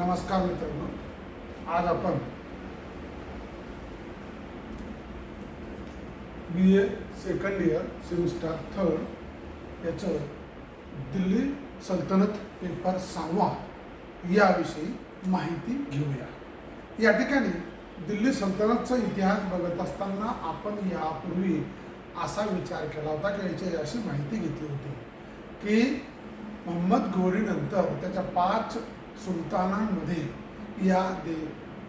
नमस्कार मित्रांनो, आज आपण BA second year semester third याचं दिल्ली सल्तनत पेपर 6 याविषयी माहिती घेऊया। या ठिकाणी दिल्ली सल्तनतचा इतिहास बघत असताना आपण यापूर्वी असा विचार केला होता की याची अशी माहिती घेतली होती की मोहम्मद घोरी नंतर त्याच्या 5 सुलतानांमध्ये या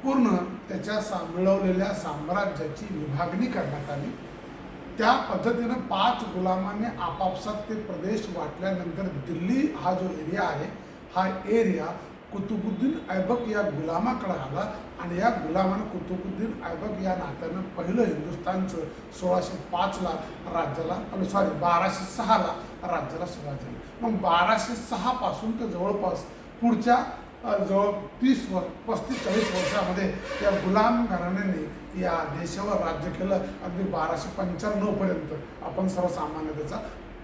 पूर्ण त्याच्या मिळवलेल्या साम्राज्याची विभागणी करण्यात आली। त्या पद्धतीने 5 गुलामांनी आपापसात ते प्रदेश वाटल्यानंतर दिल्ली हा जो एरिया आहे हा एरिया कुतुबुद्दीन ऐबक या गुलामाकडे आला आणि या गुलामानं कुतुबुद्दीन ऐबक या नात्यानं पहिलं हिंदुस्थानचं 1605ला राज्याला 1206ला राज्याला सुरुवात झाली। मग 1206 पासून तर जवळपास पुढच्या जवळ 35-40 वर्षामध्ये या गुलाम घराण्याने या देशावर राज्य केलं। अगदी 1295 पर्यंत आपण सर्वसामान्य त्याचा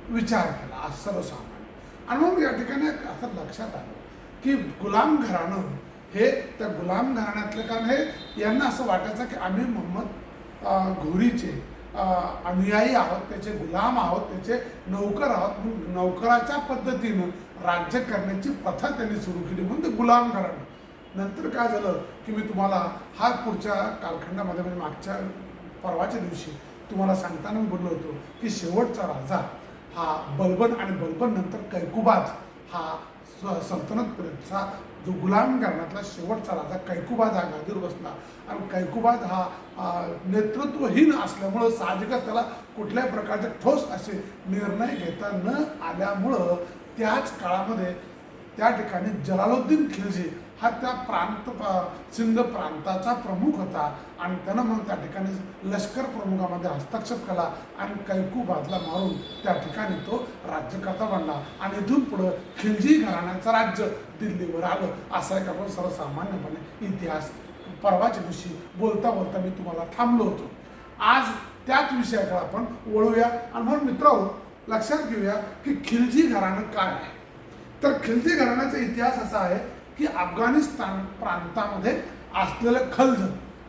विचार केला, आज सर्वसामान्य। आणि मग या ठिकाणी असं लक्षात आलं की गुलाम घराणं हे त्या गुलाम घराण्यातले, कारण हे यांना असं वाटायचं की आम्ही मोहम्मद घोरीचे अनुयायी आहोत, त्याचे गुलाम आहोत, त्याचे नौकर आहोत। म्हणून नौकराच्या पद्धतीनं राज्य करण्याची प्रथा त्यांनी सुरू केली, म्हणून ते गुलाम घराणं। नंतर काय झालं की मी तुम्हाला हा पुढच्या कालखंडामध्ये म्हणजे मागच्या परवाच्या दिवशी तुम्हाला सांगताना बोललो होतो की शेवटचा राजा हा बलबन आणि बलबन नंतर कैकुबाद हा सल्तनतचा जो गुलाम घराण्यातला शेवटचा राजा कैकुबाद हा गादीवर बसला। आणि कैकुबाद हा नेतृत्वहीन असल्यामुळं साहजिकच त्याला कुठल्याही प्रकारचे ठोस असे निर्णय घेता न आल्यामुळं त्याच काळामध्ये त्या ठिकाणी जलालुद्दीन खिलजी हा त्या सिंध प्रांताचा प्रमुख होता आणि त्यानं मग त्या ठिकाणी लष्कर प्रमुखामध्ये हस्तक्षेप केला आणि कैकुबादला मारून त्या ठिकाणी तो राज्यकर्ता बनला आणि इथून पुढं खिलजी घराण्याचं राज्य दिल्लीवर आलं। असा एक आपण सर्वसामान्यपणे इतिहास परवाच्या दिवशी बोलता बोलता मी तुम्हाला थांबलो होतो। आज त्याच विषयाकडे आपण वळूया आणि म्हणून मित्रांनो लक्षात घेऊया की खिलजी घराणं काय आहे। तर खिलजी घराण्याचा इतिहास असा आहे की अफगाणिस्तान प्रांतामध्ये असलेलं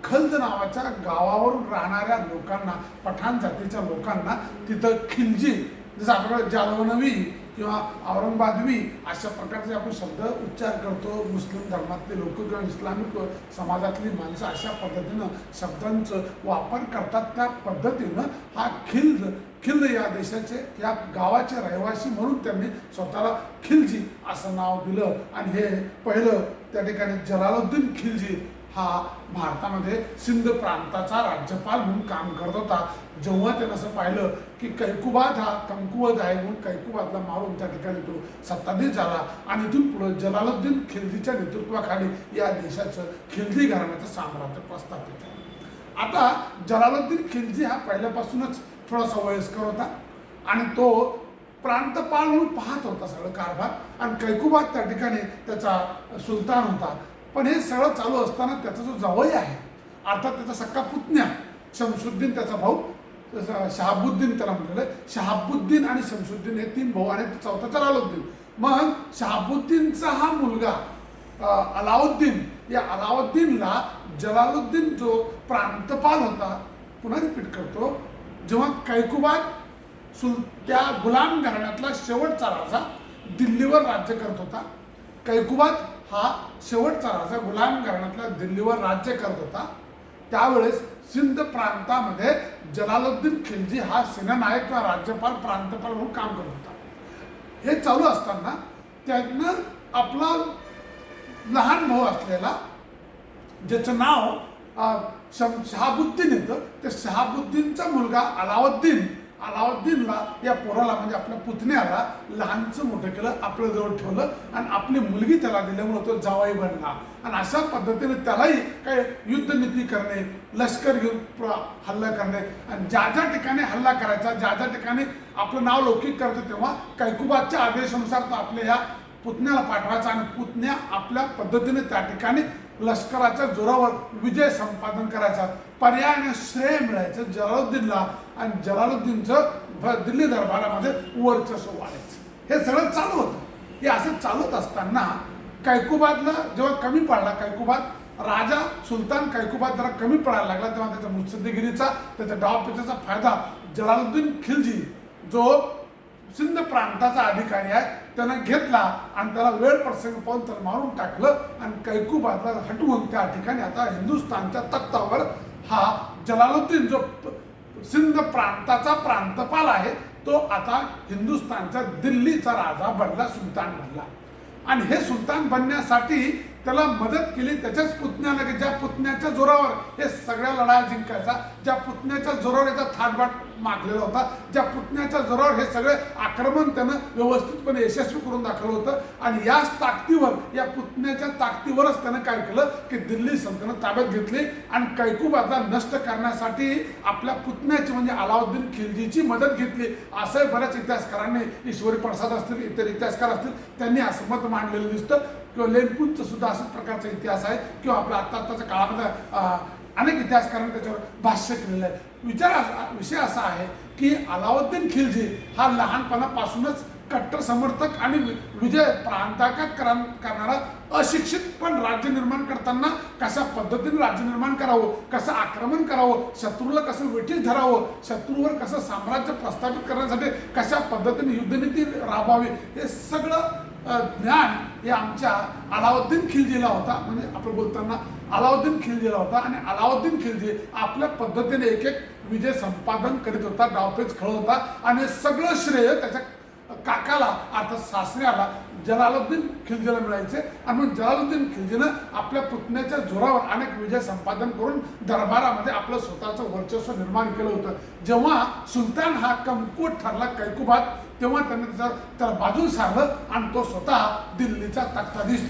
खल्ज नावाच्या गावावरून राहणाऱ्या लोकांना, पठाण जातीच्या लोकांना तिथं खिलजी, जसं आपल्याला जालवनवी किंवा औरंगाबादवी अशा प्रकारचे आपण शब्द उच्चार करतो। मुस्लिम धर्मातले लोक किंवा इस्लामिक समाजातली माणसं अशा पद्धतीनं शब्दांचं वापर करतात। त्या पद्धतीनं हा खिल्द या देशाचे, या गावाचे रहिवासी म्हणून त्यांनी स्वतःला खिलजी असं नाव दिलं। आणि हे पहिलं त्या ठिकाणी जलालुद्दीन खिलजी हा भारतामध्ये सिंध प्रांताचा राज्यपाल म्हणून काम करत होता। जेव्हा त्यानं असं पाहिलं की कैकुबाद हा कमकुवत आहे म्हणून कैकुबादला मारून त्या ठिकाणी तो सत्ताधीश झाला आणि इथून पुढे जलालुद्दीन खिलजीच्या नेतृत्वाखाली या देशाचं खिलजी घराण्याचं साम्राज्य प्रस्थापित झालं। आता जलालुद्दीन खिलजी हा पहिल्यापासूनच थोडासा वयस्कर होता आणि तो प्रांतपाल म्हणून पाहत होता सगळं कारभार। आणि कैकुबाद त्या ठिकाणी त्याचा सुलतान होता। पण हे सगळं चालू असताना त्याचा जो जावई आहे, अर्थात त्याचा सक्का पुतण्या शमशुद्दीन, त्याचा भाऊ शहाबुद्दीन, त्याला म्हटलेलं शहाबुद्दीन आणि शमशुद्दीन हे 3 भाऊ आणि चौथा जलालुद्दीन। मग शहाबुद्दीनचा हा मुलगा अलाउद्दीन, या अलाउद्दीनला जलालुद्दीन जो प्रांतपाल होता, पुन्हा रिपीट करतो, जेव्हा कैकुबाद त्या गुलाम घराण्यातला शेवटचा राजा दिल्लीवर राज्य करत होता, कैकुबाद हा शेवटचा राजा गुलाम घराण्यातला दिल्लीवर राज्य करत होता, त्यावेळेस सिंध प्रांतामध्ये जलालुद्दीन खिलजी हा सेनानायक किंवा राज्यपाल प्रांतपाल म्हणून काम करत होता। हे चालू असताना त्यानं आपला लहान भाऊ असलेला, ज्याचं नाव शहाबुद्दीन येतं, त्या शहाबुद्दीनचा मुलगा अलाउद्दीनला, या पोराला म्हणजे आपल्या पुतण्याला लहानचं मोठं केलं, आपल्या जवळ ठेवलं आणि आपली मुलगी त्याला दिल्यामुळे तो जावई बनला। आणि अशा पद्धतीने त्यालाही काही युद्धनीती करणे, लष्कर घेऊन हल्ला करणे आणि ज्या ज्या ठिकाणी हल्ला करायचा, ज्या ज्या ठिकाणी आपलं नाव लौकिक करतं, तेव्हा कैकुबादच्या आदेशानुसार तो आपल्या या पुतण्याला पाठवायचा आणि पुतण्या आपल्या पद्धतीने त्या ठिकाणी लष्कराच्या जोरावर विजय संपादन करायचा। पर्यायाने श्रेय मिळायचं जलालुद्दीनला आणि जलालुद्दीनचं दिल्ली दरबारामध्ये वर्चस्व वाढायचं। हे सगळं चालू होतं। हे असं चालत असताना कैकुबादला जेव्हा कमी पडला, कैकुबाद राजा सुलतान कैकुबाद जरा कमी पडायला लागला, तेव्हा त्याच्या मुत्सद्देगिरीचा, त्याच्या डावपेचाचा फायदा जलालुद्दीन खिलजी जो सिंध प्रांताचा अधिकारी आहे त्यानं घेतला आणि त्याला वेळ प्रसंग पाहून त्याला मारून टाकलं आणि कैकुबादला हटवून त्या ठिकाणी आता हिंदुस्थानच्या तख्तावर हा जलालुद्दीन जो सिंध प्रांताचा प्रांतपाल आहे तो आता हिंदुस्थानच्या दिल्लीचा राजा बनला, सुलतान बनला. आणि हे सुलतान बनण्यासाठी त्याला मदत केली त्याच्याच पुतण्याला, की ज्या पुतण्याच्या जोरावर हे सगळ्या लढाया जिंकायचा, ज्या पुतण्याच्या जोरावर याचा थाटबाट मागलेला होता, ज्या पुतण्याच्या जोरावर हे सगळे आक्रमण त्यानं व्यवस्थितपणे यशस्वी करून दाखवलं होतं. आणि याच ताकदीवर, या पुतण्याच्या ताकदीवरच त्यानं काय केलं की दिल्ली सल्तनत ताब्यात घेतली आणि कैकुबादला नष्ट करण्यासाठी आपल्या पुतण्याची म्हणजे अलाउद्दीन खिलजीची मदत घेतली. असं बऱ्याच इतिहासकारांनी, ईश्वरी प्रसाद असतील, इतर इतिहासकार असतील, त्यांनी असं मत मांडलेलं दिसतं. किंवा लेनपूरचं सुद्धा अशाच प्रकारचा इतिहास आहे किंवा आपल्या आत्ताच्या काळामध्ये अनेक इतिहासकारांनी त्याच्यावर भाष्य केलेलं आहे. विषय असा आहे की अलाउद्दीन खिलजी हा लहानपणापासूनच कट्टर समर्थक आणि विजय प्रांताघात करणारा, अशिक्षित पण राज्य निर्माण करताना कशा पद्धतीने राज्य निर्माण करावं, कसं आक्रमण करावं, शत्रूला कसं वेठीस धरावं, शत्रूवर कसं साम्राज्य प्रस्थापित करण्यासाठी कशा पद्धतीने युद्धनीती राबवावी, हे सगळं ज्ञान हे आमच्या अलाउद्दीन खिलजीला होता. म्हणजे आपण बोलताना अलाउद्दीन खिलजीला होता आणि अलाउद्दीन खिलजी आपल्या पद्धतीने एक एक विजय संपादन करीत होता, डावपेच खेळत होता आणि सगळं श्रेय त्याच्या काकाला अर्थात सासऱ्याला जलालुद्दीन खिलजीला मिळायचे. आणि मग जलालुद्दीन खिलजीनं आपल्या पुतण्याच्या जोरावर अनेक विजय संपादन करून दरबारामध्ये आपलं स्वतःचं वर्चस्व निर्माण केलं होतं. जेव्हा सुलतान हा कमकुवत ठरला कैकुबाद, तेव्हा त्यांनी त्याला बाजूला सारलं आणि तो स्वतः दिल्लीचा तख्ताधीश,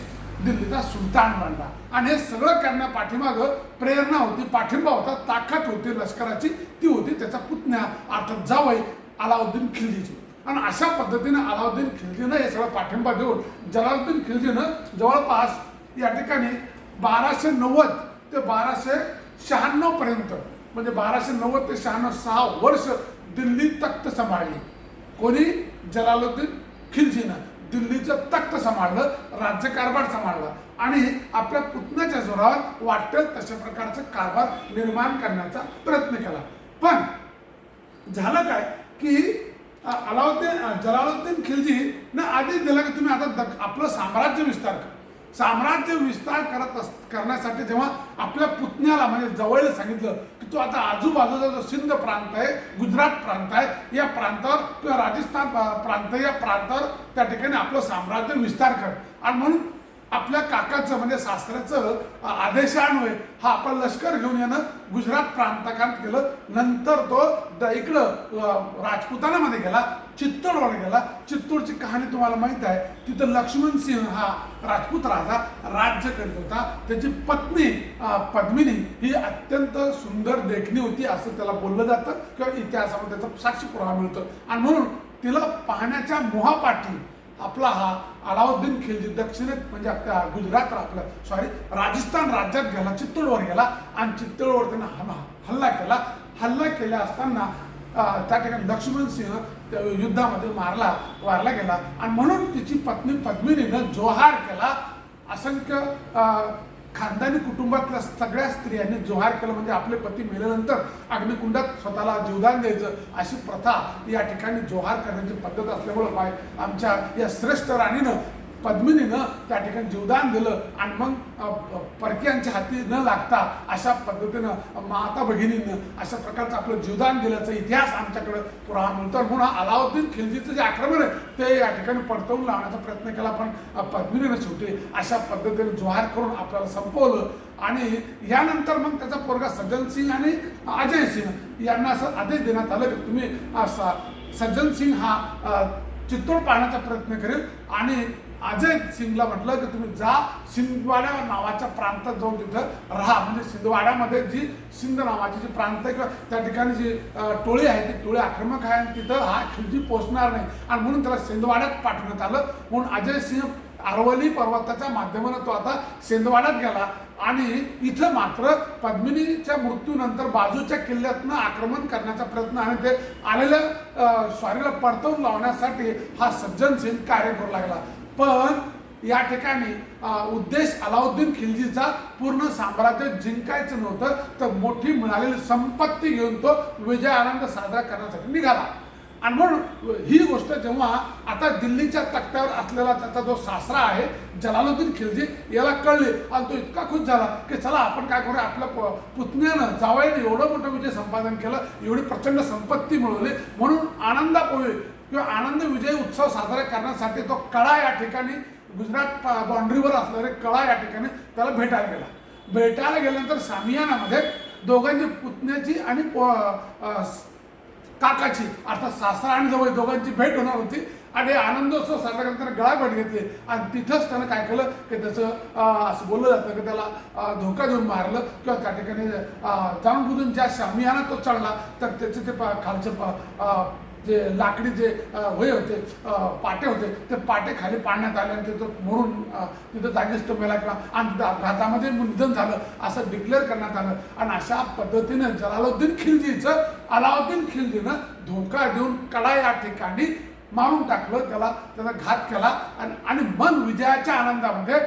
दिल्लीचा सुलतान बनला. आणि हे सगळं करण्यापाठीमागं प्रेरणा होती, पाठिंबा होता, ताकद होती लष्कराची, ती होती त्याचा पुतण्या अर्थात जावई अलाउद्दीन खिलजीची. आणि अशा पद्धतीनं अलाउद्दीन खिलजीनं हे सगळं पाठिंबा देऊन जलालुद्दीन खिलजीनं जवळपास या ठिकाणी 1290 ते 1296 पर्यंत, म्हणजे 1290 ते 96 6 वर्ष दिल्ली तख्त सांभाळली. कोणी? जलालुद्दीन खिलजीनं दिल्लीचं तख्त सांभाळलं, राज्यकारभार सांभाळला आणि आपल्या पुतण्याच्या जोरावर वाटेल तशा प्रकारचं कारभार निर्माण करण्याचा प्रयत्न केला. पण झालं काय की जलालुद्दीन खिलजी न आदेश दिला की तुम्ही आता आपलं साम्राज्य विस्तार करा. साम्राज्य विस्तार करण्यासाठी जेव्हा आपल्या पुतण्याला म्हणजे जवळ सांगितलं की तू आता आजूबाजूचा जो सिंध प्रांत आहे, गुजरात प्रांत आहे, या प्रांतावर किंवा राजस्थान प्रांत, या प्रांतावर त्या ठिकाणी आपलं साम्राज्य विस्तार कर. आणि म्हणून आपल्या काकाचं म्हणजे सासऱ्याचं आदेशान्वये हा आपलं लष्कर घेऊन येणं गुजरात प्रांताकांत केलं. नंतर तो इकडं राजपुतानामध्ये गेला, चित्तोडवर गेला. चित्तोडची कहाणी तुम्हाला माहीत आहे. तिथं लक्ष्मण सिंह हा राजपूत राजा राज्य करीत होता. त्याची पत्नी पद्मिनी ही अत्यंत सुंदर देखणी होती असं त्याला बोललं जातं किंवा इतिहासामध्ये त्याचा साक्षी पुरावा मिळतो. आणि म्हणून तिला पाहण्याच्या मोहापाठी आपला हा अलाउद्दीन खिलजी दक्षिणेत म्हणजे आपल्या गुजरात राजस्थान राज्यात गेला, चित्तोडवर गेला आणि चित्तोडवर त्यानं हल्ला केला. हल्ला केला असताना त्या ठिकाणी लक्ष्मण सिंह युद्धामध्ये वारला गेला. आणि म्हणून तिची पत्नी पद्मिनीनं जोहार केला. असंख्य खानदानी कुटुंबातल्या सगळ्या स्त्रियांनी जोहार केलं, म्हणजे आपले पती मेल्यानंतर अग्निकुंडात स्वतःला जीवदान द्यायचं अशी प्रथा या ठिकाणी जोहार करण्याची पद्धत असल्यामुळं आमच्या या श्रेष्ठ राणीनं पद्मिनीनं त्या ठिकाणी जीवदान दिलं. आणि मग परकीयांच्या हाती न लागता अशा पद्धतीनं माता भगिनीनं अशा प्रकारचं आपलं जीवदान दिल्याचा इतिहास आमच्याकडे पुरावा मिळतो. म्हणून अलाउद्दीन खिलजीचं जे आक्रमण आहे ते या ठिकाणी पडतवून लावण्याचा प्रयत्न केला, पण पद्मिनीनं शेवटी अशा पद्धतीने जोहार करून आपल्याला संपवलं. आणि यानंतर मग त्याचा पोरगा सज्जन सिंग आणि अजय सिंग यांना असं आदेश देण्यात आलं की तुम्ही सज्जन सिंग हा चित्तोड पाहण्याचा प्रयत्न करेल आणि अजय सिंगला म्हटलं की तुम्ही जा सिंधवाडा नावाच्या प्रांतात जाऊन तिथं राहा. म्हणजे सिंधवाड्यामध्ये जी सिंध नावाची जी प्रांत आहे किंवा त्या ठिकाणी जी टोळी आहे ती टोळी आक्रमक आहे आणि तिथं हा खिलजी पोहोचणार नाही. आणि म्हणून त्याला सिंधवाड्यात पाठवण्यात आलं. म्हणून अजय सिंह अरवली पर्वताच्या माध्यमाने तो आता सिंधवाड्यात गेला. आणि इथं मात्र पद्मिनीच्या मृत्यूनंतर बाजूच्या किल्ल्यातनं आक्रमण करण्याचा प्रयत्न आणि ते आलेल्या स्वारीला परतवून लावण्यासाठी हा सज्जन सिंग कार्य करू लागला. पण या ठिकाणी उद्देश अलाउद्दीन खिलजीचा पूर्ण साम्राज्य जिंकायचं नव्हतं, तर मोठी मिळालेली संपत्ती घेऊन तो विजय आनंद साजरा करण्यासाठी निघाला. आणि म्हणून ही गोष्ट जेव्हा आता दिल्लीच्या तख्त्यावर असलेला त्याचा जो सासरा आहे जलालुद्दीन खिलजी याला कळले आणि तो इतका खुश झाला की चला आपण काय करूया, आपल्या पुतण्यानं जावयाने एवढं मोठं विजय संपादन केलं, एवढी प्रचंड संपत्ती मिळवली, म्हणून आनंदापोहे किंवा आनंद विजय उत्सव साजरा करण्यासाठी तो कळा या ठिकाणी गुजरात बाउंड्रीवर असणारे कळा या ठिकाणी त्याला भेटायला गेला. भेटायला गेल्यानंतर सामियानामध्ये दोघांची पुतण्याची आणि काकाची अर्थात सासरा आणि जवळ दोघांची भेट होणार होती आणि आनंदोत्सव साजरा करताना गळाभेट घेतली. आणि तिथंच त्यानं काय केलं की त्याचं असं बोललं जातं की त्याला धोका देऊन मारलं किंवा त्या ठिकाणी जाणून ज्या शामियाना तो चढला तर त्याचे ते खालचे जे लाकडी जे वय होते पाटे होते ते पाटे खाली पाडण्यात आले आणि तिथं मरून तिथं जागीच तो मेला किंवा आणि तिथं अपघातामध्ये निधन झालं असं डिक्लेअर करण्यात आलं. आणि अशा पद्धतीनं जलालुद्दीन खिलजीचं अलाउद्दीन खिलजीनं धोका देऊन कडा या ठिकाणी मारून टाकलं, त्याचा घात केला. आणि मग विजयाच्या आनंदामध्ये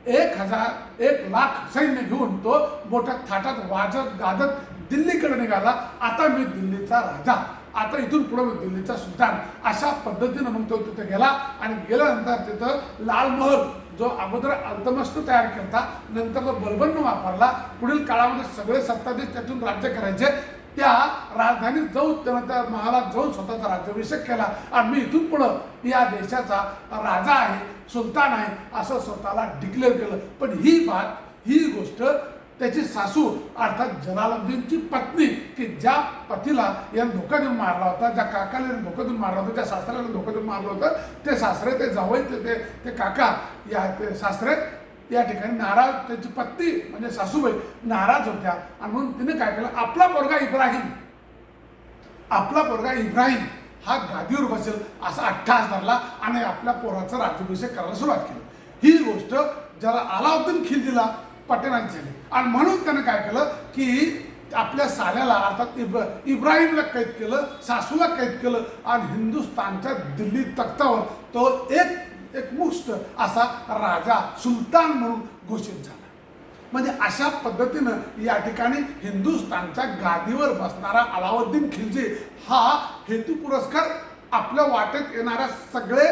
1,00,000 सैन्य घेऊन तो मोठ्या थाटात वाजत गाजत दिल्लीकडे निघाला. आता मी दिल्लीचा राजा, आता इथून पुढे मी दिल्लीचा सुलतान, अशा पद्धतीनं मग तो तिथे गेला. आणि गेल्यानंतर तिथं लाल महल जो अगोदर अल्तमस्त तयार केला, नंतर तो बलबन वापरला, पुढील काळामध्ये सगळे सत्ताधीश त्यातून राज्य करायचे, त्या राजधानीत जाऊन त्यानं त्या महालात जाऊन स्वतःचा राज्याभिषेक केला. आणि मी इथून पुढं या देशाचा राजा आहे, सुलतान आहे असं स्वतःला डिक्लेअर केलं. पण ही गोष्ट त्याची सासू अर्थात जलालुद्दीनची पत्नी की ज्या पतीला यानं धोका देऊन मारला होता, ज्या काकाला यानं धोका देऊन मारला होता, त्या सासऱ्याला धोका देऊन मारलं होतं, ते सासरे ते जावई ते काका ते सासरे या ठिकाणी नाराज, त्याची पत्नी म्हणजे सासूबाई नाराज होत्या. आणि म्हणून तिने काय केलं, आपला पोरगा इब्राहिम हा गादीवर बसेल असा अट्टहास धरला आणि आपल्या पोराचा राज्याभिषेक करायला सुरुवात केली. ही गोष्ट ज्याला अलाउद्दीन खिलजीला पटेनाच झाली. आणि म्हणून त्यानं काय केलं की आपल्या साल्याला अर्थात इब्राहिमला कैद केलं, सासूला कैद केलं आणि हिंदुस्थानच्या दिल्ली तख्तावर तो एक मुष्ट असा राजा सुलतान म्हणून घोषित झाला. म्हणजे अशा पद्धतीनं या ठिकाणी हिंदुस्थानच्या गादीवर बसणारा अलाउद्दीन खिलजी हा हेतू पुरस्कार आपल्या वाटेत येणाऱ्या सगळे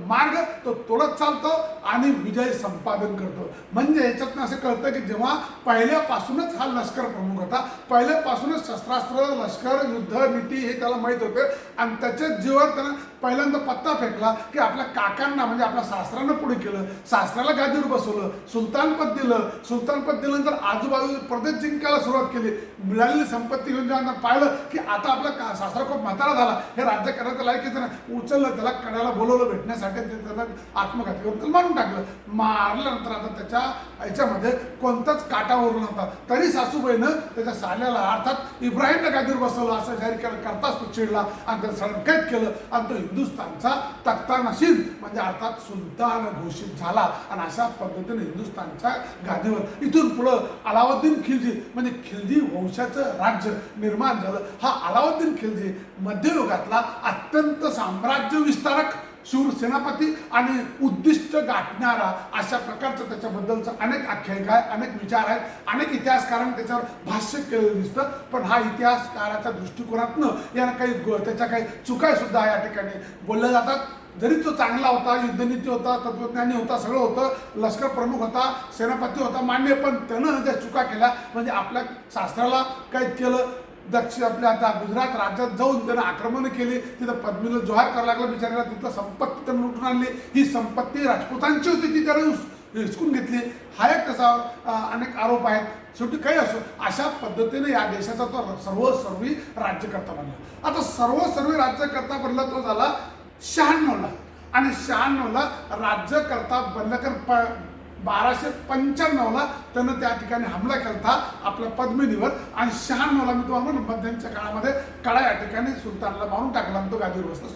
मार्ग तो तोडत चालतो आणि विजय संपादन करतो. म्हणजे याच्यातनं असं कळतं की जेव्हा पहिल्यापासूनच हा लष्कर प्रमुख होता, पहिल्यापासूनच शस्त्रास्त्र लष्कर युद्ध नीती हे त्याला माहीत होते आणि त्याच्या जीवावर त्यानं पहिल्यांदा पत्ता फेकला की आपल्या काकांना म्हणजे आपल्या सासऱ्यांना पुढे केलं, सासऱ्याला गादीवर बसवलं, सुलतानपद दिल्यानंतर आजूबाजूचे प्रदेश जिंकायला सुरुवात केली. मिळालेली संपत्ती घेऊन जेव्हा पाहिलं की आता आपला सासरा खूप म्हातारा झाला, हे राज्य करायचं लायकीचं नाही, उचललं त्याला कड्याला बोलवलं भेटण्यासाठी, त्याला आत्मघाती करून त्याला मारून टाकलं. मारल्यानंतर आता त्याच्या याच्यामध्ये कोणताच काटा उरला नव्हता. तरी सासूबाईनं त्याच्या साल्याला अर्थात इब्राहिमला गादीवर बसवलं असं जाहीर केलं, करताच तो चिडला आणि त्याला सडन कैद केलं आणि तो हिंदुस्थानचा तख्तानशीन म्हणजे अर्थात सुलतान घोषित झाला. आणि अशा पद्धतीने हिंदुस्थानच्या गादीवर इथून पुढं अलाउद्दीन खिलजी म्हणजे खिलजी वंशाचं राज्य निर्माण झालं. हा अलाउद्दीन खिलजी मध्ययुगातला अत्यंत साम्राज्य विस्तारक शूर सेनापती आणि उद्दिष्ट गाठणारा अशा प्रकारचं त्याच्याबद्दलचं अनेक आख्यायिका आहे, अनेक विचार आहेत, अनेक इतिहासकारांनी त्याच्यावर भाष्य केलेलं दिसतं. पण हा इतिहासकाराच्या दृष्टिकोनातनं यानं त्याच्या काही चुका सुद्धा या ठिकाणी बोलल्या जातात. जरी तो चांगला होता, युद्धनीती होता, तत्वज्ञानी होता, सगळं होतं, लष्कर प्रमुख होता, सेनापती होता मान्य, पण त्यानं ज्या चुका केल्या म्हणजे आपल्या शास्त्राला कैद केलं, आपल्या आता गुजरात राज्यात जाऊन त्यानं आक्रमण केली, तिथं पद्मीला जोहार करायला लागला बिचारायला, तिथलं संपत्ती त्यानं लुटून आणली, ही संपत्ती राजपूतांची होती ती त्यानं हिसकून घेतली, हा एक त्याच्यावर अनेक आरोप आहेत. शेवटी काही असो अशा पद्धतीने या देशाचा तो सर्वसर्वी राज्यकर्ता बनला. आता सर्वसर्वी राज्यकर्ता बनला तो झाला 96ला आणि 96ला राज्यकर्ता बनला तर 1295ला त्यानं त्या ठिकाणी हमला केला आपल्या पद्मिनीवर आणि 96ला मी तुम्हाला म्हणून मध्यांच्या काळामध्ये कडा या ठिकाणी सुलतानला मारून टाकला, तो गादीवर बसला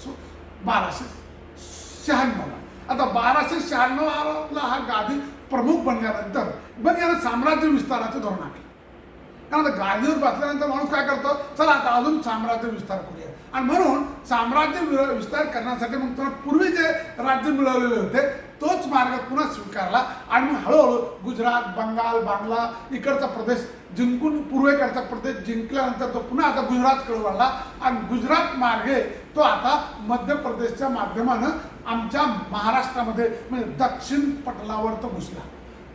1296ला. आता 1296ला हा गादी प्रमुख बनल्यानंतर मग यानं साम्राज्य विस्ताराचं धोरण आखलं. कारण आता गादीवर बसल्यानंतर माणूस काय करतो, चला आता अजून साम्राज्य विस्तार करूया. आणि म्हणून साम्राज्य विस्तार करण्यासाठी मग पूर्वी जे राज्य मिळवलेले होते तोच मार्ग पुन्हा स्वीकारला आणि मग हळूहळू गुजरात, बंगाल, बांगला इकडचा प्रदेश जिंकून, पूर्वेकडचा प्रदेश जिंकल्यानंतर तो पुन्हा आता गुजरातकडे वळला आणि गुजरात मार्गे तो आता मध्य प्रदेशच्या माध्यमानं आमच्या महाराष्ट्रामध्ये म्हणजे दक्षिण पटलावर तो घुसला.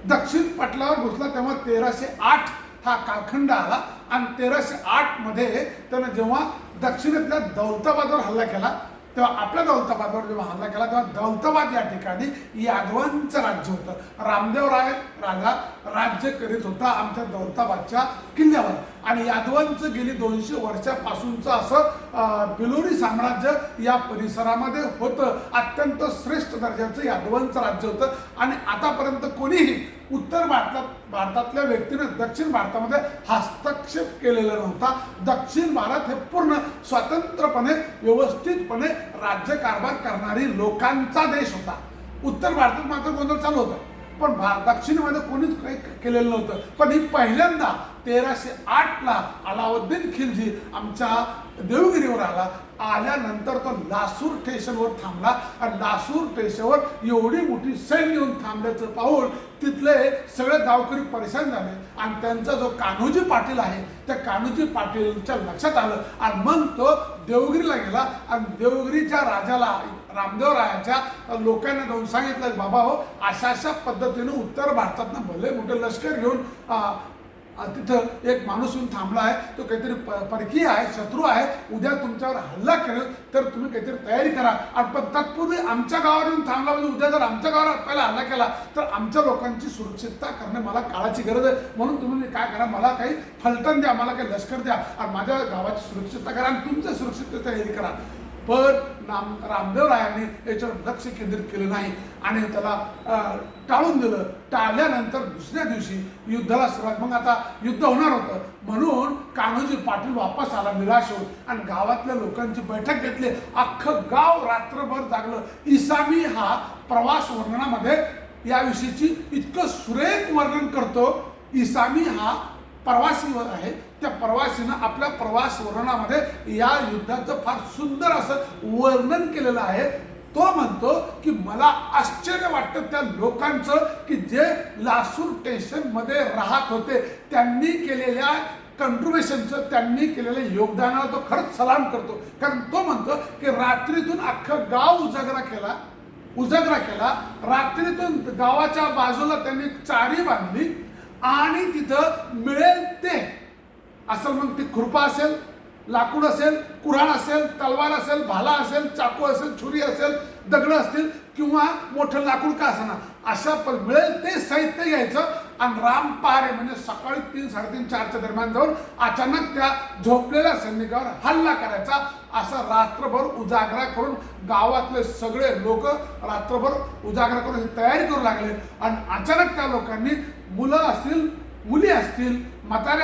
दक्षिण पटलावर घुसला तेव्हा 1308 हा कालखंड आला आणि 1308 मध्ये त्यानं जेव्हा दक्षिणेतल्या दौलताबादवर हल्ला केला तेव्हा आपल्या दौलताबादवर जेव्हा हल्ला केला तेव्हा दौलताबाद या ठिकाणी यादवांचं राज्य होतं. रामदेवराय राजा राज्य करीत होता आमच्या दौलताबादच्या किल्ल्यावर आणि यादवांचं गेली 200 वर्षापासूनचं असं बिलोरी साम्राज्य या परिसरामध्ये होतं. अत्यंत श्रेष्ठ दर्जाचं यादवांचं राज्य होतं आणि आतापर्यंत कोणीही उत्तर भारतातल्या व्यक्तीनं दक्षिण भारतामध्ये हस्तक्षेप केलेला नव्हता. दक्षिण भारत हे पूर्ण स्वतंत्रपणे व्यवस्थितपणे राज्यकारभार करणारी लोकांचा देश होता. उत्तर भारतात मात्र गोंधळ चालू होता पण दक्षिणेमध्ये कोणीच काही केलेलं नव्हतं. पण ही पहिल्यांदा 1308 अलाउद्दीन खिलजी आमच्या देवगिरीवर आल्यानंतर तो लासूर स्टेशनवर थांबला आणि लासूर स्टेशनवर एवढी मोठी सैन्य येऊन थांबल्याचं पाहून तिथले सगळे गावकरी परेशान झाले आणि त्यांचा जो कान्होजी पाटील आहे त्या कान्होजी पाटीलच्या लक्षात आलं आणि मग तो देवगिरीला गेला आणि देवगिरीच्या राजाला रामदेवरायाच्या लोकांना जाऊन सांगितलं बाबा हो अशा पद्धतीने उत्तर भारतातनं भले मोठे लष्कर घेऊन तिथं एक माणूस येऊन थांबला आहे तो काहीतरी परकीय आहे शत्रू आहे उद्या तुमच्यावर हल्ला करेल तर तुम्ही काहीतरी तयारी करा. आणि पण तत्पूर्वी आमच्या गावावर येऊन थांबला म्हणजे उद्या जर आमच्या गावावर पहिला हल्ला केला तर आमच्या लोकांची सुरक्षितता करणे मला काळाची गरज आहे म्हणून तुम्ही काय करा मला काही फलटण द्या मला काही लष्कर द्या आणि माझ्या गावाची सुरक्षितता करा आणि तुमच्या सुरक्षिततेची तयारी करा. पण रामदेवरायांनी याच्यावर लक्ष केंद्रित केलं नाही आणि त्याला टाळून दिलं. टाळल्यानंतर दुसऱ्या दिवशी युद्धाला सुरुवात मग आता युद्ध होणार होतं म्हणून कान्होजी पाटील वापस आला निराश होऊन आणि गावातल्या लोकांची बैठक घेतली. अख्खं गाव रात्रभर जागलं. इसामी हा प्रवास वर्णनामध्ये याविषयीची इतकं सुरेख वर्णन करतो. इसामी हा प्रवासी आहे त्या प्रवासीनं आपल्या प्रवास वर्णनामध्ये या युद्धाचं फार सुंदर असं वर्णन केलेलं आहे. तो म्हणतो की मला आश्चर्य वाटतं त्या लोकांचं की जे लासूर स्टेशन मध्ये राहत होते त्यांनी केलेल्या कंट्रीब्युशनचं त्यांनी केलेल्या योगदानाला तो खरंच सलाम करतो. कारण तो म्हणतो की रात्रीतून अख्खं गाव उजागरा केला. रात्रीतून गावाच्या बाजूला त्यांनी चारी बांधली आणि तिथं मिळेल ते असेल मग ती खुरपा असेल लाकूड असेल कुऱ्हाड असेल तलवार असेल भाला असेल चाकू असेल छुरी असेल दगड असतील किंवा मोठं लाकूड का असेना अशा मिळेल ते साहित्य घ्यायचं आणि राम पहारे म्हणजे सकाळी 3, 3:30, 4च्या दरम्यान जाऊन अचानक त्या झोपलेल्या सैनिकावर हल्ला करायचा. असा रात्रभर उजागरा करून गावातले सगळे लोक रात्रभर उजागरा करून ही तयारी करू लागले आणि अचानक त्या लोकांनी मुलं असतील मुली असतील म्हातारी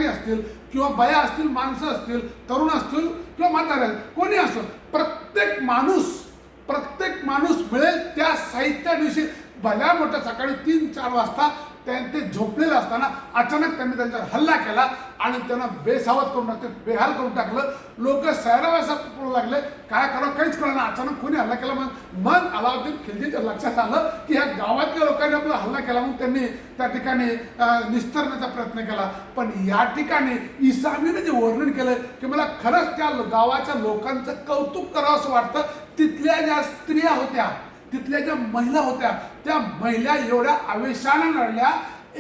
असतील किंवा बाया असतील माणसं असतील तरुण असतील किंवा म्हातारे कोणी असो प्रत्येक माणूस मिळेल त्या साहित्या दिवशी भल्या मोठ्या सकाळी 3-4 वाजता ते झोपलेलं असताना अचानक त्यांनी त्यांच्यावर हल्ला केला आणि त्यांना बेसावत करून टाकले बेहाल करून टाकलं. लोक सैरावासा पडू लागले काय करावं काहीच कळलं ना. अचानक कोणी हल्ला केला मग अलाउद्दीन खिलजीच्या लक्षात आलं की ह्या गावातल्या लोकांनी आपला हल्ला केला मग त्यांनी त्या ठिकाणी निस्तरण्याचा प्रयत्न केला. पण या ठिकाणी इसामीने जे वर्णन केलं की मला खरंच त्या गावाच्या लोकांचं कौतुक करावं असं वाटतं. तिथल्या ज्या स्त्रिया होत्या तिथल्या ज्या महिला होत्या त्या महिला एवढ्या आवेशाने लढल्या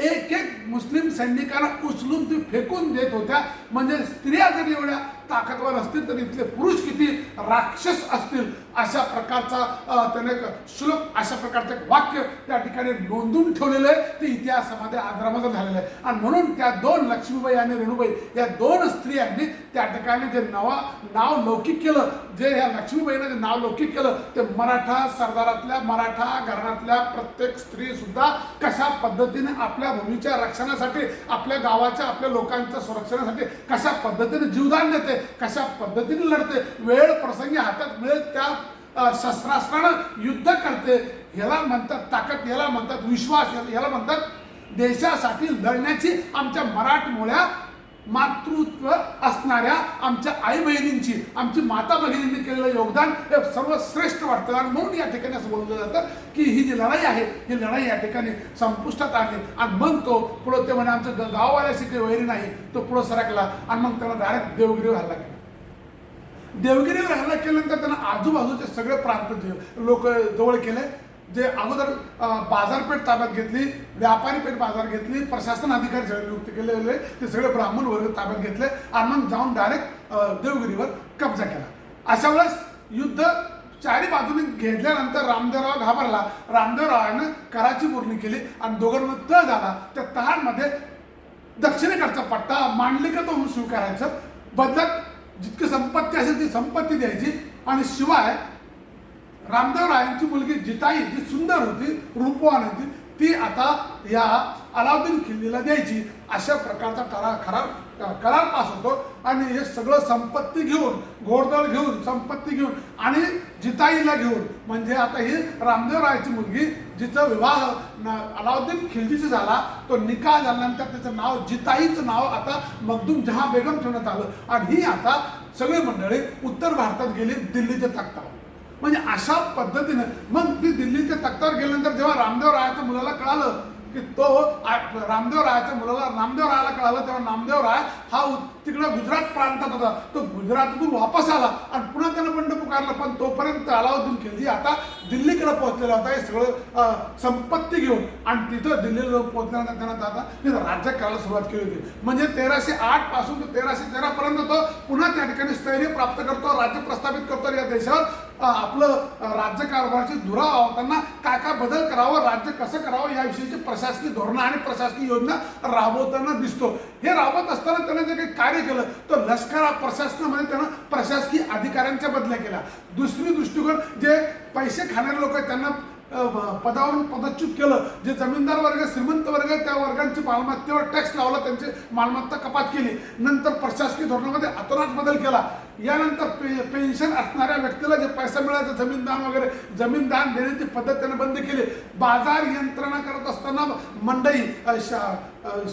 एक मुस्लिम सैनिकांना उचलून ती फेकून देत होत्या. म्हणजे स्त्रिया जरी एवढ्या ताकदवर असतील तर इथले पुरुष किती राक्षस असतील अशा प्रकारचा त्याने श्लोक अशा प्रकारचं वाक्य त्या ठिकाणी नोंदून ठेवलेलं आहे. ते इतिहासामध्ये आदरामध झालेलं आहे आणि म्हणून त्या 2 लक्ष्मीबाई आणि रेणुबाई या 2 स्त्रियांनी त्या ठिकाणी जे नाव लौकिक केलं जे या लक्ष्मीबाईनं जे नाव लौकिक केलं ते मराठा सरदारातल्या मराठा घराण्यातल्या प्रत्येक स्त्री सुद्धा कशा पद्धतीने आपल्या भूमीच्या रक्षणासाठी आपल्या गावाच्या आपल्या लोकांच्या संरक्षणासाठी कशा पद्धतीने जीवदान देते कशा पद्धतीने लढते वेळ प्रसंगी हातात मिळेल त्या शस्त्रास्त्रानं युद्ध करते. याला म्हणतात ताकद याला म्हणतात विश्वास याला म्हणतात देशासाठी लढण्याची आमच्या मराठमोळ्या मातृत्व असणाऱ्या आमच्या आई बहिणींची, आमची माता भगिनींनी केलेलं योगदान हे सर्वश्रेष्ठ वाटतं. आणि म्हणून या ठिकाणी असं बोललं जातं की ही जी लढाई आहे ही लढाई या ठिकाणी संपुष्टात आणली. आणि मग तो पुढं ते म्हणे आमच्या गाववाल्याशी काही वैरी नाही, तो पुढं सरकला आणि मग त्याला डायरेक्ट देवगिरीवर हल्ला केला. देवगिरीवर हल्ला केल्यानंतर त्यांना आजूबाजूचे सगळे प्रांत लोक जवळ केले. जे अगोदर बाजारपेठ ताब्यात घेतली, व्यापारी पेठ बाजार घेतली, प्रशासन अधिकारी सगळे नियुक्त केलेले ते सगळे ब्राह्मण वर्ग ताब्यात घेतले आणि मग जाऊन डायरेक्ट देवगिरीवर कब्जा केला. अशा वेळेस युद्ध चारी बाजूने घेतल्यानंतर रामदेवराव घाबरला. रामदेवरावानं कराची बोलणी केली आणि दोघांमध्ये तह झाला. त्या तहांमध्ये दक्षिणेकडचा पट्टा मांडलिका तो स्वीकारायचं, बदल्यात जितकी संपत्ती असेल ती संपत्ती द्यायची आणि शिवाय रामदेवरायांची मुलगी जिताई जी सुंदर होती, रूपवान होती, ती आता या अलाउद्दीन खिल्लीला द्यायची. अशा प्रकारचा करार पास होतो. आणि हे सगळं संपत्ती घेऊन, घोडदळ घेऊन, संपत्ती घेऊन आणि जिताईला घेऊन, म्हणजे आता ही रामदेवरायाची मुलगी जिचा विवाह अलाउद्दीन खिल्जीशी झाला, तो निकाह झाल्यानंतर त्याचं नाव जिताईचं नाव आता मखदूम जहां बेगम ठेवण्यात आलं. आणि ही आता सगळी मंडळी उत्तर भारतात गेली दिल्लीच्या तख्तावर. म्हणजे अशा पद्धतीनं मग ती दिल्लीच्या तख्तावर गेल्यानंतर जेव्हा रामदेवरायाच्या मुलाला कळालं की तो रामदेवरायाच्या रायाला कळालं, तेव्हा नामदेवराय हा तिकडे गुजरात प्रांतात होता. तो गुजरातमधून वापस आला आणि पुन्हा त्यानं बंड पुकारलं. पण तोपर्यंत अलाउद्दीन खिल्जी आता दिल्लीकडे पोहोचलेला होता हे सगळं संपत्ती घेऊन. आणि तिथं दिल्लीला पोहोचल्यानंतर त्यानं आता तिथं राज्य करायला सुरुवात केली होती. म्हणजे 1308 पासून ते 1313 पर्यंत तो पुन्हा त्या ठिकाणी स्थैर्य प्राप्त करतो, राज्य प्रस्थापित करतो. या देशावर आपलं राज्यकारभाराची धुरा होताना काय काय बदल करावं, राज्य कसं करावं याविषयीची प्रशासकीय धोरणं आणि प्रशासकीय योजना राबवताना दिसतो. हे राबवत असताना त्याने जे काही कार्य केलं तर लष्करा प्रशासनामध्ये त्यानं प्रशासकीय अधिकाऱ्यांच्या बदल्या केल्या. दुसरी दृष्टिकोन जे पैसे खाणारे लोक आहेत त्यांना पदावरून पदच्युत केलं. जे जमीनदार वर्ग, श्रीमंत वर्ग त्या वर्गांची मालमत्तेवर टॅक्स लावला, त्यांची मालमत्ता कपात केली. नंतर प्रशासकीय धोरणामध्ये अतोनात बदल केला. यानंतर पेन्शन असणाऱ्या व्यक्तीला जे पैसा मिळायचा जमीनदान वगैरे, जमीनदान देण्याची पद्धत त्याने बंद केली. बाजार यंत्रणा करत असताना मंडई,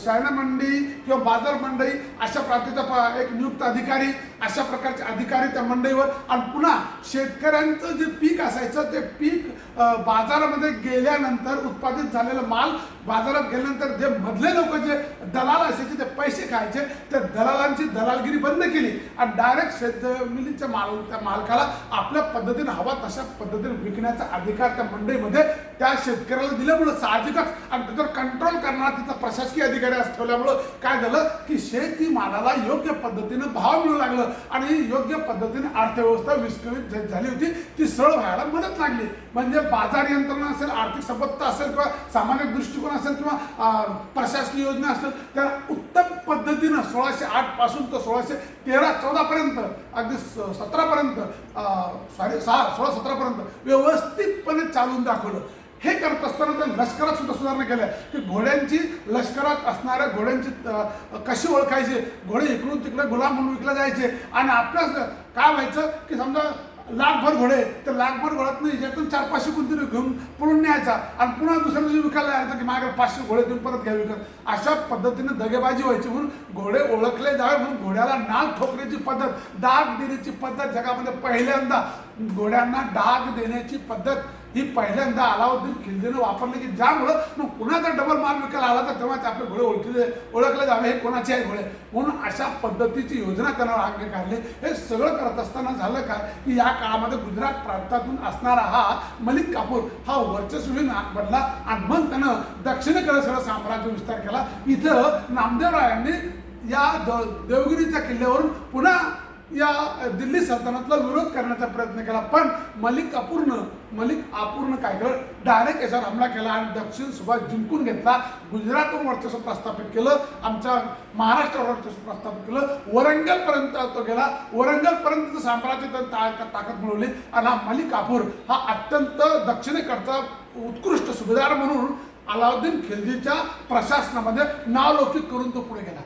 शायना मंडी किंवा बाजार मंडई अशा प्रकारचा एक नियुक्त अधिकारी, अशा प्रकारचे अधिकारी त्या मंडईवर. आणि पुन्हा शेतकऱ्यांचं जे पीक असायचं ते पीक बाजारामध्ये गेल्यानंतर उत्पादित झालेला माल बाजारात गेल्यानंतर जे मधले लोक जे दलाल असायचे ते पैसे खायचे, त्या दलालांची दलालगिरी बंद केली आणि डायरेक्ट शेतजमिनीच्या त्या मालकाला आपल्या पद्धतीने हवा तशा पद्धतीने विकण्याचा अधिकार त्या मंडईमध्ये त्या शेतकऱ्याला दिल्यामुळं साहजिकच आणि त्याच्यावर कंट्रोल करणारा तिथला प्रशासकीय अधिकारी ठेवल्यामुळं काय झालं की शेती मालाला योग्य पद्धतीनं भाव मिळू लागलं आणि योग्य पद्धतीने अर्थव्यवस्था विस्कळीत झाली होती, ती सरळ व्हायला मदत लागली. म्हणजे बाजार यंत्रणा असेल, आर्थिक सबत्ता असेल किंवा सामाजिक दृष्टिकोन असेल किंवा प्रशासकीय योजना असेल, त्या उत्तम पद्धतीनं 1608 पासून तर 1613-14 पर्यंत, अगदी 17 पर्यंत, 16-17 पर्यंत व्यवस्थितपणे चालून दाखवलं. हे करत असताना त्या लष्करात सुद्धा सुधारणा केल्या की घोड्यांची, लष्करात असणाऱ्या घोड्यांची कशी ओळखायची, घोडे इकडून तिकडे गुलाम म्हणून विकले जायचे. आणि आपल्याच काय व्हायचं की समजा लाखभर घोडे, तर लाखभर घोड्यात नाही यातून 400-500 कोणतरी घेऊन पळून न्यायचा आणि पुन्हा दुसऱ्या दिवशी विकायला यायचं की माझ्याकडे 500 घोडे देऊन परत घ्या विकत. अशा पद्धतीने दगेबाजी व्हायची. म्हणून घोडे ओळखले जावे म्हणून घोड्याला नाल ठोकण्याची पद्धत, डाग देण्याची पद्धत जगामध्ये पहिल्यांदा, घोड्यांना डाग देण्याची पद्धत ही पहिल्यांदा अलाउद्दीन खिल्जीनं वापरली. की ज्यामुळं मग पुन्हा जर डबल माल विकायला आला तर तेव्हा आपले घोडे ओळखले जावे हे कोणाचे आहे घोडे. म्हणून अशा पद्धतीची योजना त्यांना अंगी काढली. हे सगळं करत असताना झालं काय की या काळामध्ये गुजरात प्रांतातून असणारा हा मलिक काफूर हा वर्चस्वी बनला आणि मग त्यानं दक्षिणेकडे सगळं साम्राज्य विस्तार केला. इथं नामदेवरायांनी या देवगिरीच्या किल्ल्यावरून पुन्हा या दिल्ली सल्तनतला विरोध करण्याचा प्रयत्न केला. पण मलिक काफूरनं काय केलं, डायरेक्ट याच्यावर हमला केला आणि दक्षिण सुभाष जिंकून घेतला. गुजरातवर वर्चस्व प्रस्थापित केलं, आमच्या महाराष्ट्रावर वर्चस्व प्रस्थापित केलं, वरंगलपर्यंत तो गेला. वरंगलपर्यंत साम्राज्य ताकद मिळवली. आणि हा मलिक काफूर हा अत्यंत दक्षिणेकडचा उत्कृष्ट सुभेदार म्हणून अलाउद्दीन खिल्जीच्या प्रशासनामध्ये नावलौकिक करून तो पुढे गेला.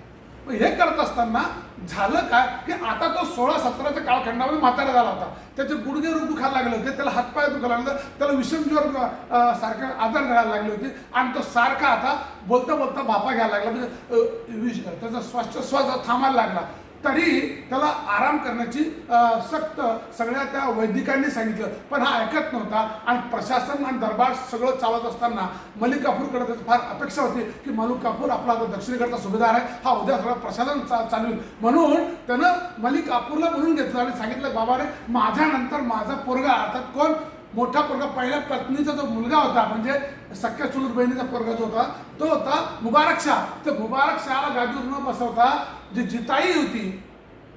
मग हे करत असताना झालं काय की आता तो 16-17च्या कालखंडामध्ये म्हातारा झाला होता, त्याचे गुडघे दुखायला लागले होते, त्याला हातपाय दुखायला लागले, त्याला विषमज्वर सारखे आजार घडायला लागले होते आणि तो सारखा आता बोलता बोलता भापा घ्यायला लागला, म्हणजे त्याचा श्वास थांबायला लागला. तरी त्याला आराम करण्याची सक्त सगळ्या त्या वैदिकांनी सांगितलं, पण हा ऐकत नव्हता. आणि प्रशासन आणि दरबार सगळं चालत असताना मलिक काफूरकडे त्याची फार अपेक्षा होती की मलिक काफूर आपला दक्षिणेकडचा सुभेदार आहे, हा उद्या सगळं प्रशासन चालवेल. म्हणून त्यानं मलिक काफूरला म्हणून घेतलं आणि सांगितलं, बाबा रे, माझ्यानंतर माझा पोरगा, अर्थात कोण, मोठा पोरगा, पहिल्या पत्नीचा जो मुलगा होता, म्हणजे सख्या चुलत बहिणीचा पोरगा जो होता तो होता मुबारक शाह. तर मुबारक शहाला गादीवर न बसवता जी जिताई होती,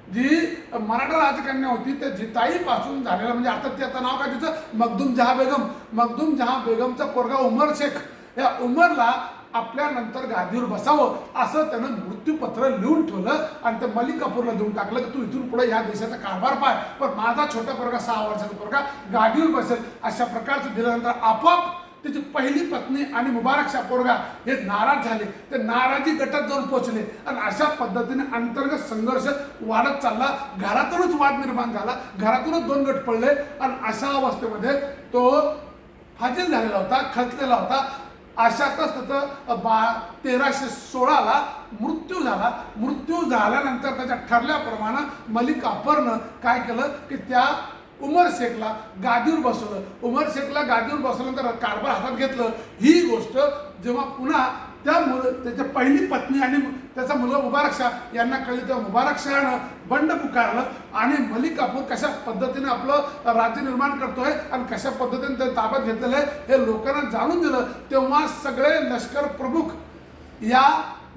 जी मराठा राजकन्या होती, त्या जिताईपासून झालेला, म्हणजे आता ते आता नाव काय तिचं, मखदूम जहां बेगम. मखदूम जहां बेगमचा पोरगा उमर शेख, या उमरला आपल्यानंतर गादीवर बसावं असं त्यानं मृत्यूपत्र लिहून ठेवलं आणि ते मलिक काफूरला देऊन टाकलं की तू इथून पुढे या देशाचा कारभार पाय, पण माझा छोटा पोरगा 6 वर्षाचा पोरगा गादीवर बसेल. अशा प्रकारचं दिल्यानंतर आपोआप त्याची पहिली पत्नी आणि मुबारक शाह पोरगा हे नाराज झाले, ते नाराजी गटात जाऊन पोहोचले आणि अशा पद्धतीने अंतर्गत संघर्ष वाढत चालला. घरातूनच वाद निर्माण झाला, घरातूनच 2 गट पडले आणि अशा अवस्थेमध्ये तो फाजील झालेला होता, खचलेला होता. अशातच त्याचं 1316ला मृत्यू झाला. मृत्यू झाल्यानंतर त्याच्या ठरल्याप्रमाणे मलिक काफूरनं काय केलं की त्या उमर शेखला गादीवर बसवलं. उमर शेखला गादीवर बसवल्यानंतर कारभार हातात घेतलं. ही गोष्ट जेव्हा पुन्हा त्याच्या पहिली पत्नी आणि त्याचा मुलगा मुबारक शाह यांना कळली, तेव्हा मुबारक शहानं बंड पुकारलं आणि मलिक काफूर कशा पद्धतीने आपलं राज्य निर्माण करतोय आणि कशा पद्धतीने ते ताब्यात घेतलेलं आहे हे लोकांना जाणून दिलं. तेव्हा सगळे लष्कर प्रमुख या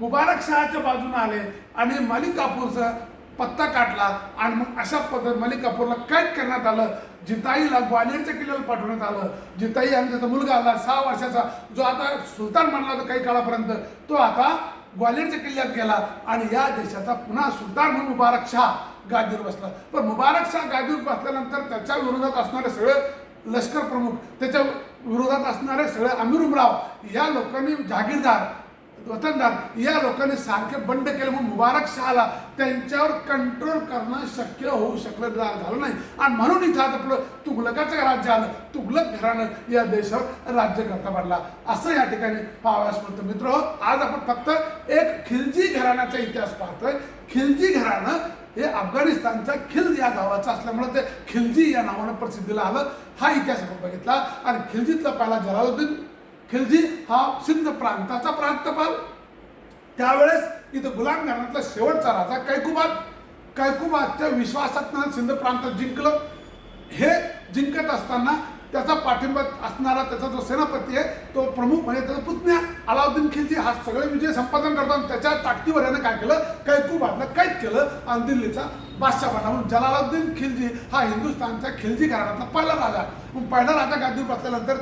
मुबारक शहाच्या बाजूने आले आणि मलिक काफूरचा पत्ता काढला आणि मग अशा पद्धतीने मलिक काफूरला कैद करण्यात आलं. जिताईला ग्वालियरच्या किल्ल्याला पाठवण्यात आलं. जिताई आणि त्याचा मुलगा आला 6 वर्षाचा, जो आता सुलतान बनला होता काही काळापर्यंत, तो आता ग्वालियरच्या किल्ल्यात गेला आणि या देशाचा पुन्हा सुलतान म्हणून मुबारक शाह गादीवर बसला. पण मुबारक शाह गादीवर बसल्यानंतर त्याच्या विरोधात असणारे सगळे लष्कर प्रमुख, त्याच्या विरोधात असणारे सगळे अमीर उमराव, या लोकांनी, जहागीरदार, वतनदार, या लोकांनी सारखे बंड केले. मग मुबारक शहाला त्यांच्यावर कंट्रोल करणं शक्य होऊ शकलं झालं नाही आणि म्हणून इथं आपलं तुघलकाचं राज्य आलं. तुघलक घराणं या देशावर राज्य करता पडला असं या ठिकाणी पाहावयास मिळतं. मित्र, आज आपण फक्त एक खिलजी घराण्याचा इतिहास पाहतोय. खिलजी घराणं हे अफगाणिस्तानच्या खिल्ज या गावाचं असल्यामुळे ते खिलजी या नावानं प्रसिद्धीला आलं. हा इतिहास आपण बघितला आणि खिलजीतला पहिला जलालुद्दीन खिलजी हा सिंध प्रांताचा प्रांतपाल. त्यावेळेस इथं गुलाम घराण्यातला शेवटचा राजा कैकुबाच्या विश्वासात सिंध प्रांत जिंकलं. हे जिंकत असताना त्याचा पाठिंबा असणारा त्याचा जो सेनापती आहे तो प्रमुख म्हणजे त्याचा पुतण्या अलाउद्दीन खिलजी हा सगळे विजय संपादन करतो आणि त्याच्या ताकदीवर यानं काय केलं, कैकुबादला कैद केलं आणि दिल्लीचा बादशाह बनला. म्हणून जलालुद्दीन खिलजी हा हिंदुस्थानच्या खिलजी घराण्यातला पहिला राजा. मग पहिला राजा गादीवर बसल्यानंतर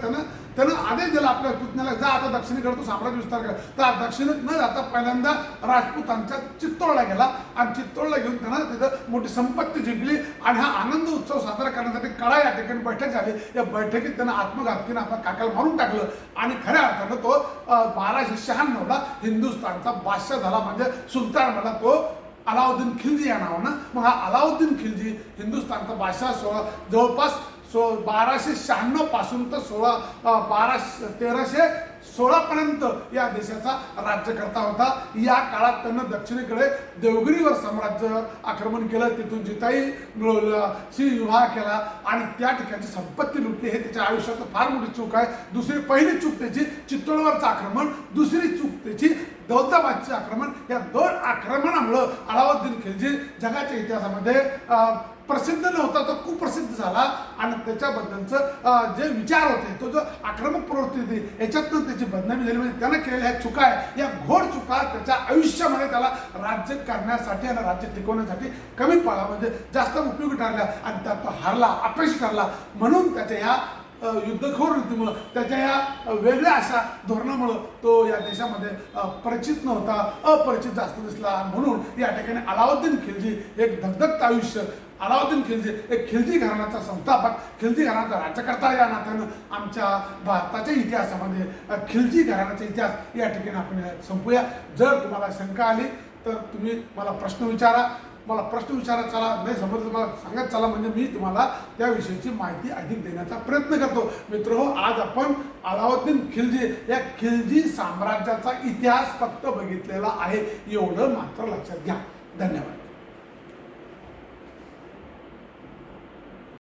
त्यानं आदेश दिला आपल्या पुतण्याला, जा आता दक्षिणेकडे तो साम्राज्य विस्तार कर. तर दक्षिणेत न जाता पहिल्यांदा राजपूतांच्या चित्तोडला गेला आणि चित्तोडला घेऊन त्यानं तिथं मोठी संपत्ती जिंकली आणि हा आनंद उत्सव साजरा करण्यासाठी कडा या ठिकाणी बैठक झाली. या बैठकीत त्यानं आत्मघातकीनं आपल्या काकाला मारून टाकलं आणि खऱ्या अर्थानं तो 1296ला हिंदुस्थानचा बादशाह झाला, म्हणजे सुलतान मला तो अलाउद्दीन खिलजी या नावानं. मग हा अलाउद्दीन खिलजी हिंदुस्थानचा बादशाह जवळपास 1296 पासून तर 1316 पर्यंत या देशाचा राज्यकर्ता होता. या काळात त्यानं दक्षिणेकडे देवगिरीवर साम्राज्य आक्रमण केलं, तिथून जिताई मिळवल्याची विवाह केला आणि त्या ठिकाणची संपत्ती लुटली. हे त्याच्या आयुष्यात फार मोठी चूक आहे. पहिली चूक त्याची चित्तोडवरचं आक्रमण, दुसरी चूक त्याची दौलताबादचे आक्रमण. या 2 आक्रमणामुळं अलाउद्दीन खिलजी जगाच्या इतिहासामध्ये प्रसिद्ध नव्हता, तो कुप्रसिद्ध झाला आणि त्याच्याबद्दलचं जे विचार होते, तो जो आक्रमक प्रवृत्ती होती, याच्यातनं त्याची बदनामी झाली. म्हणजे त्यानं केलेल्या ह्या चुका आहे, या घोर चुका त्याच्या आयुष्यामध्ये त्याला राज्य करण्यासाठी आणि राज्य टिकवण्यासाठी कमी पडला, म्हणजे जास्त उपयोगी ठरला आणि त्यात तो हारला, अपयशी ठरला. म्हणून त्याच्या ह्या युद्धखोर नीतीमुळं, त्याच्या या वेगळ्या अशा धोरणामुळं तो या देशामध्ये परिचित नव्हता, अपरिचित जास्त दिसला. म्हणून या ठिकाणी अलाउद्दीन खिलजी एक धगधगतं आयुष्य, अलाउद्दीन खिलजी एक खिलजी घराण्याचा संस्थापक, खिलजी घराण्याचा राज्यकर्ता या नात्यानं आमच्या भारताच्या इतिहासामध्ये खिलजी घराण्याचा इतिहास या ठिकाणी आपण संपूया. जर तुम्हाला शंका आली तर तुम्ही मला प्रश्न विचारा, मला प्रश्न विचारा, चला नाही समजलं मला सांगत चला, म्हणजे मी तुम्हाला त्याविषयीची माहिती अधिक देण्याचा प्रयत्न करतो. मित्रहो, आज आपण अलाउद्दीन खिलजी या खिलजी साम्राज्याचा इतिहास फक्त बघितलेला आहे, एवढं मात्र लक्षात घ्या. धन्यवाद.